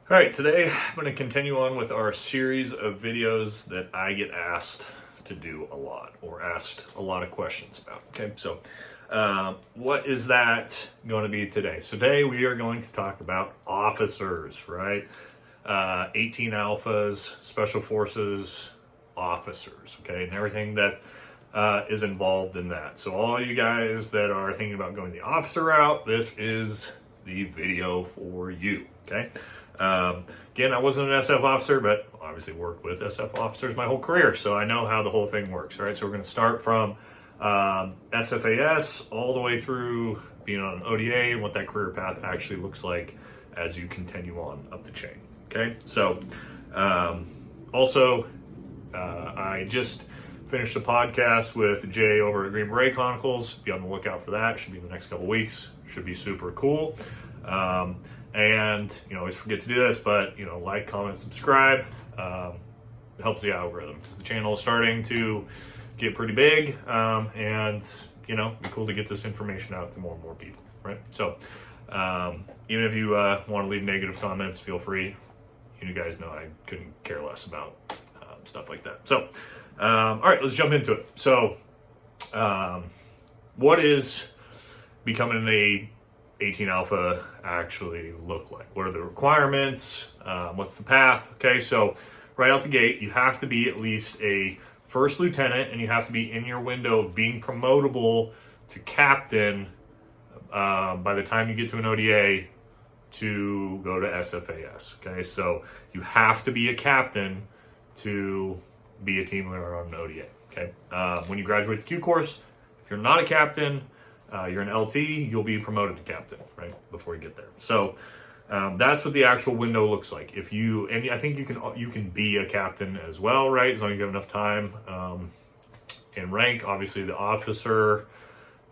All right, today I'm going to continue on with our series of videos that I get asked to do a lot or asked a lot of questions about. Okay, so what is that going to be today? So today we are going to talk about officers, right? 18 alphas, special forces officers, okay, and everything that is involved in that. So all you guys that are thinking about going the officer route, this is the video for you, okay? Again, I wasn't an SF officer, but obviously worked with SF officers my whole career, so I know how the whole thing works, right? So we're going to start from SFAS all the way through being on an ODA and what that career path actually looks like as you continue on up the chain, okay? So I just finished a podcast with Jay over at Green Beret Chronicles. Be on the lookout for that. Should be in the next couple weeks. Should be super cool. And, always forget to do this, but, like, comment, subscribe. It helps the algorithm because the channel is starting to get pretty big. And, it'd be cool to get this information out to more and more people, right? So, even if you want to leave negative comments, feel free. You guys know I couldn't care less about stuff like that. So, all right, let's jump into it. So, what is becoming a 18 alpha actually look like? What are the requirements? What's the path? Okay, so right out the gate, you have to be at least a first lieutenant, and you have to be in your window of being promotable to captain by the time you get to an ODA to go to SFAS. Okay, so you have to be a captain to be a team leader on an ODA. Okay, when you graduate the Q course, if you're not a captain, you're an LT, you'll be promoted to captain, right, before you get there. So that's what the actual window looks like. And I think you can be a captain as well, right, as long as you have enough time in rank. Obviously, the officer,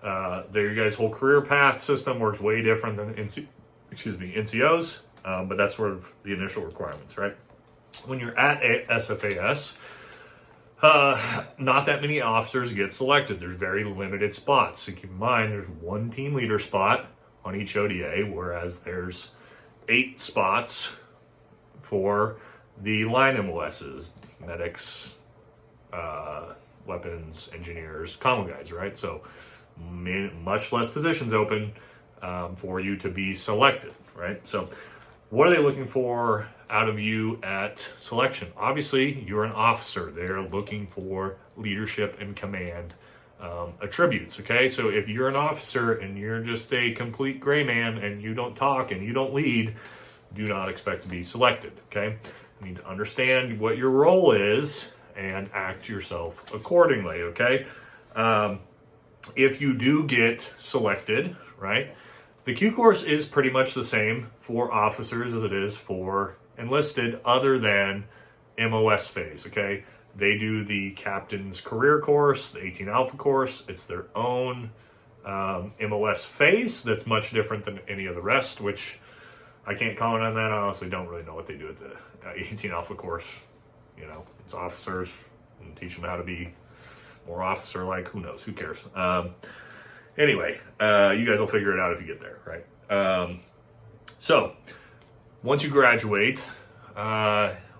your guys' whole career path system works way different than NCOs, but that's sort of the initial requirements, right? When you're at SFAS, not that many officers get selected. There's very limited spots. So keep in mind, there's one team leader spot on each ODA, whereas there's 8 spots for the line MOSs, medics, weapons, engineers, comm guys, right? So much less positions open for you to be selected, right? So what are they looking for out of you at selection? Obviously, you're an officer. They're looking for leadership and command attributes, okay? So if you're an officer and you're just a complete gray man and you don't talk and you don't lead, do not expect to be selected, okay? You need to understand what your role is and act yourself accordingly, okay? If you do get selected, right, the Q course is pretty much the same for officers as it is for enlisted, other than MOS phase, okay? They do the captain's career course, the 18 alpha course. It's their own MOS phase that's much different than any of the rest, which I can't comment on that. I honestly don't really know what they do at the 18 alpha course. It's officers and teach them how to be more officer-like. Who knows? Who cares? Anyway, you guys will figure it out if you get there, right? So, once you graduate,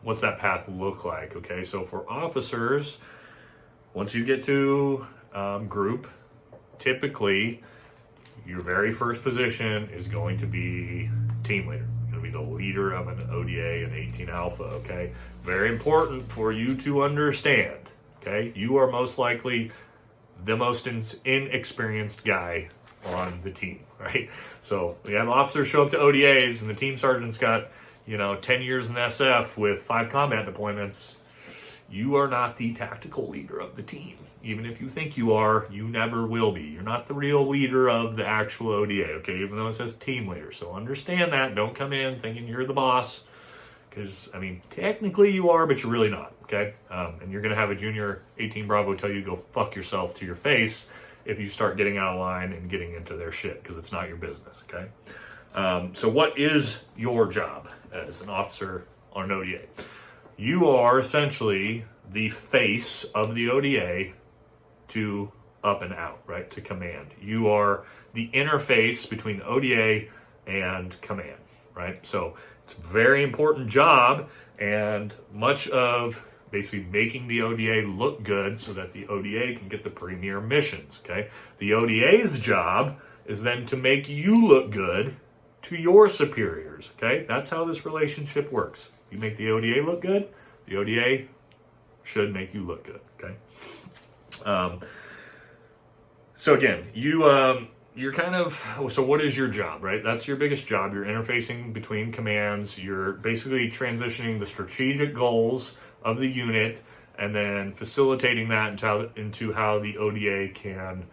what's that path look like? Okay, so for officers, once you get to group, typically your very first position is going to be team leader. You're going to be the leader of an ODA and 18 alpha, okay? Very important for you to understand, okay? You are most likely the most inexperienced guy on the team, right? So we have officers show up to ODAs and the team sergeant's got, 10 years in SF with 5 combat deployments. You are not the tactical leader of the team. Even if you think you are, you never will be. You're not the real leader of the actual ODA, okay? Even though it says team leader. So understand that. Don't come in thinking you're the boss. Because, technically you are, but you're really not, okay? And you're going to have a junior 18 Bravo tell you to go fuck yourself to your face if you start getting out of line and getting into their shit, because it's not your business, okay? So what is your job as an officer on an ODA? You are essentially the face of the ODA to up and out, right, to command. You are the interface between the ODA and command, right? So It's a very important job, and much of basically making the ODA look good so that the ODA can get the premier missions, okay? The ODA's job is then to make you look good to your superiors, okay? That's how this relationship works. You make the ODA look good, the ODA should make you look good, okay? So again, you're kind of, so what is your job, right? That's your biggest job. You're interfacing between commands. You're basically transitioning the strategic goals of the unit and then facilitating that into how the ODA can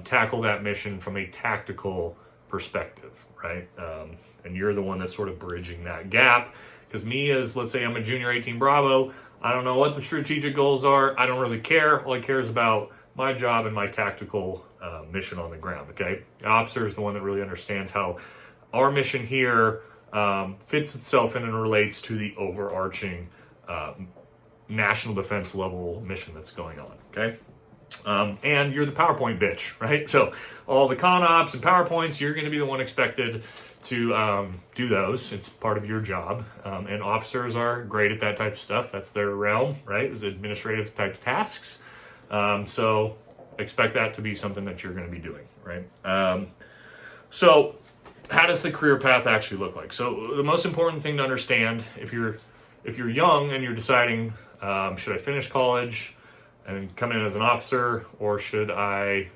tackle that mission from a tactical perspective, right? And you're the one that's sort of bridging that gap. Because me, as let's say I'm a junior 18 Bravo, I don't know what the strategic goals are. I don't really care. All I care is about my job and my tactical mission on the ground, okay? The officer is the one that really understands how our mission here fits itself in and relates to the overarching national defense level mission that's going on, okay? And you're the PowerPoint bitch, right? So all the con ops and PowerPoints, you're going to be the one expected to do those. It's part of your job. And officers are great at that type of stuff. That's their realm, right? Is administrative type tasks. So expect that to be something that you're going to be doing, right? So how does the career path actually look like? So the most important thing to understand, if you're young and you're deciding, should I finish college and come in as an officer, or should I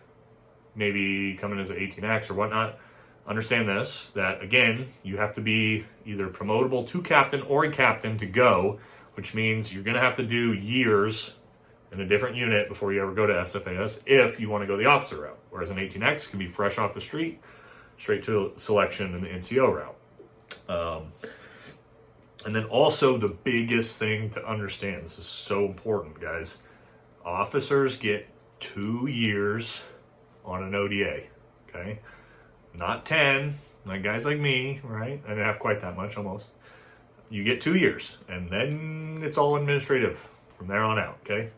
maybe come in as an 18X or whatnot? Understand this, that again, you have to be either promotable to captain or a captain to go, which means you're going to have to do years in a different unit before you ever go to SFAS if you want to go the officer route. Whereas an 18X can be fresh off the street, straight to selection in the NCO route. And then also the biggest thing to understand, this is so important, guys, officers get 2 years on an ODA, okay? Not 10, like guys like me, right? I didn't have quite that much, almost. You get 2 years, and then it's all administrative from there on out, okay?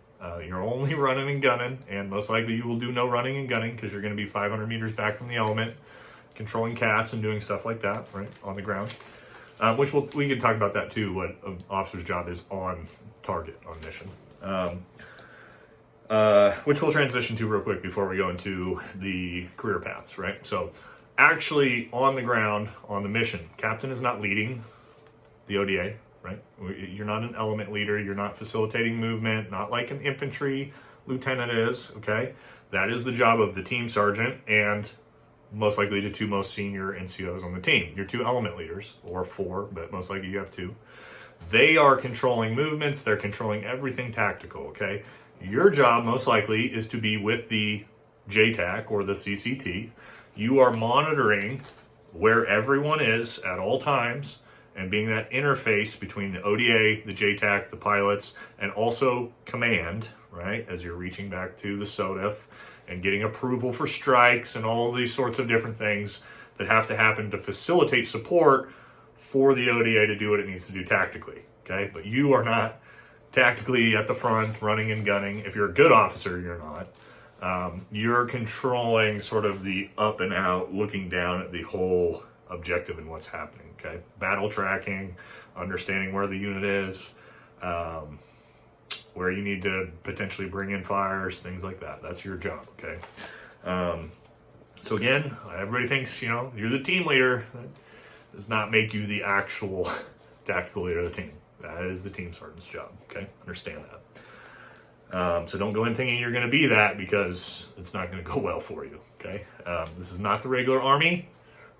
You're only running and gunning, and most likely you will do no running and gunning because you're going to be 500 meters back from the element, controlling CAS and doing stuff like that, right, on the ground. Which we can talk about that too, what an officer's job is on target, on mission. Which we'll transition to real quick before we go into the career paths, right? So actually on the ground, on the mission, captain is not leading the ODA, right? You're not an element leader. You're not facilitating movement, not like an infantry lieutenant is, okay? That is the job of the team sergeant and most likely the 2 most senior NCOs on the team. Your 2 element leaders, or 4, but most likely you have 2. They are controlling movements. They're controlling everything tactical, okay? Your job, most likely, is to be with the JTAC or the CCT. You are monitoring where everyone is at all times and being that interface between the ODA, the JTAC, the pilots, and also command, right, as you're reaching back to the SODEF and getting approval for strikes and all these sorts of different things that have to happen to facilitate support for the ODA to do what it needs to do tactically, okay? But you are not tactically at the front running and gunning. If you're a good officer, you're not. You're controlling sort of the up and out, looking down at the whole objective and what's happening, okay? Battle tracking, understanding where the unit is, where you need to potentially bring in fires, things like that. That's your job, okay? So again, everybody thinks, you're the team leader. That does not make you the actual tactical leader of the team. That is the team sergeant's job, okay? Understand that. So don't go in thinking you're going to be that, because it's not going to go well for you, okay? This is not the regular Army,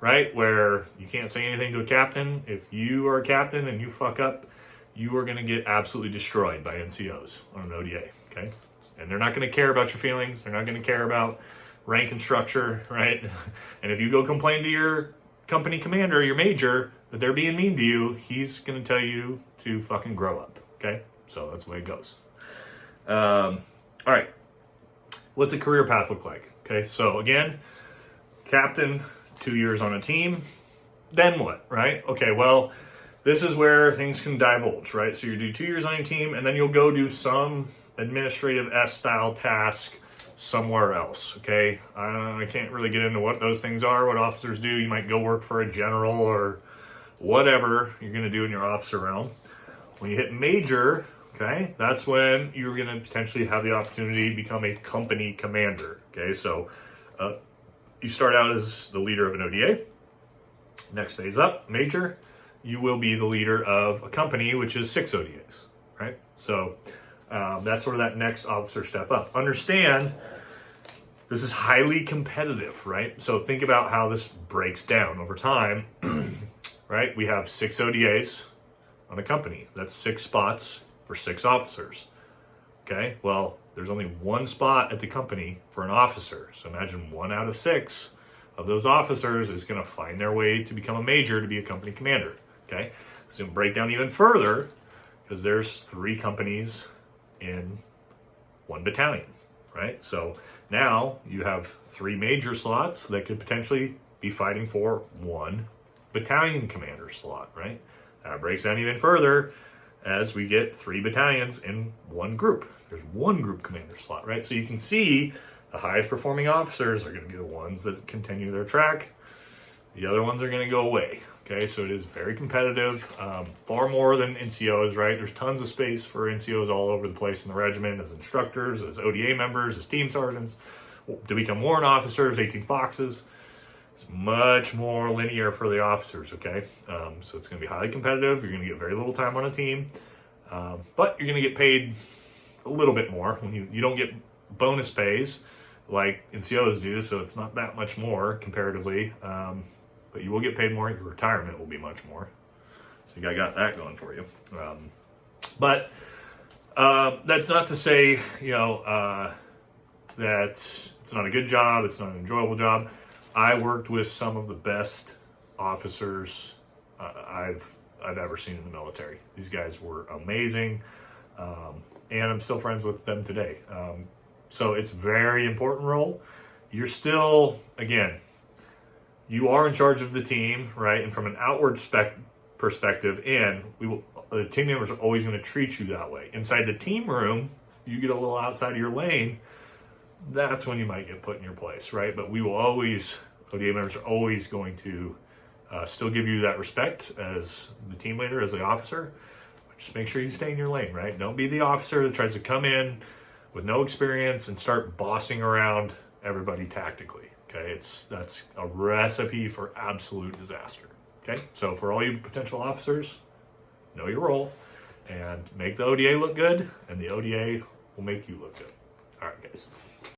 right, where you can't say anything to a captain. If you are a captain and you fuck up, you are going to get absolutely destroyed by NCOs on an ODA, okay? And they're not going to care about your feelings. They're not going to care about rank and structure, right? And if you go complain to your company commander, your major, that they're being mean to you, he's going to tell you to fucking grow up, okay? So that's the way it goes. All right. What's a career path look like? Okay, so again, captain, 2 years on a team. Then what, right? Okay, well, this is where things can divulge, right? So you do 2 years on your team, and then you'll go do some administrative S-style task somewhere else, okay? I can't really get into what those things are, what officers do. You might go work for a general or whatever you're going to do in your officer realm. When you hit major, okay, that's when you're going to potentially have the opportunity to become a company commander. Okay, so you start out as the leader of an ODA. Next phase up, major, you will be the leader of a company, which is 6 ODAs, right? So that's sort of that next officer step up. Understand, this is highly competitive, right? So think about how this breaks down over time, right? We have 6 ODAs on a company. That's 6 spots for 6 officers. Okay, well, there's only 1 spot at the company for an officer. So imagine 1 out of 6 of those officers is going to find their way to become a major, to be a company commander. Okay, so break down even further, because there's 3 companies in 1 battalion, right? So now you have 3 major slots that could potentially be fighting for 1 battalion commander slot, right? That breaks down even further as we get 3 battalions in 1 group. There's 1 group commander slot, right? So you can see the highest performing officers are going to be the ones that continue their track. The other ones are going to go away. Okay, so it is very competitive, far more than NCOs, right? There's tons of space for NCOs all over the place in the regiment, as instructors, as ODA members, as team sergeants. To become warrant officers, 18 Foxes. It's much more linear for the officers, okay? So it's going to be highly competitive. You're going to get very little time on a team, but you're going to get paid a little bit more. When you don't get bonus pays like NCOs do, so it's not that much more comparatively. But you will get paid more. Your retirement will be much more. So you got that going for you. But that's not to say, that it's not a good job. It's not an enjoyable job. I worked with some of the best officers I've ever seen in the military. These guys were amazing, and I'm still friends with them today. So it's a very important role. You're still, again, you are in charge of the team, right? And from an outward perspective, the team members are always going to treat you that way. Inside the team room, you get a little outside of your lane, that's when you might get put in your place, right? But ODA members are always going to still give you that respect as the team leader, as the officer. Just make sure you stay in your lane, right? Don't be the officer that tries to come in with no experience and start bossing around everybody tactically. Okay, that's a recipe for absolute disaster. Okay, so for all you potential officers, know your role and make the ODA look good, and the ODA will make you look good. All right, guys.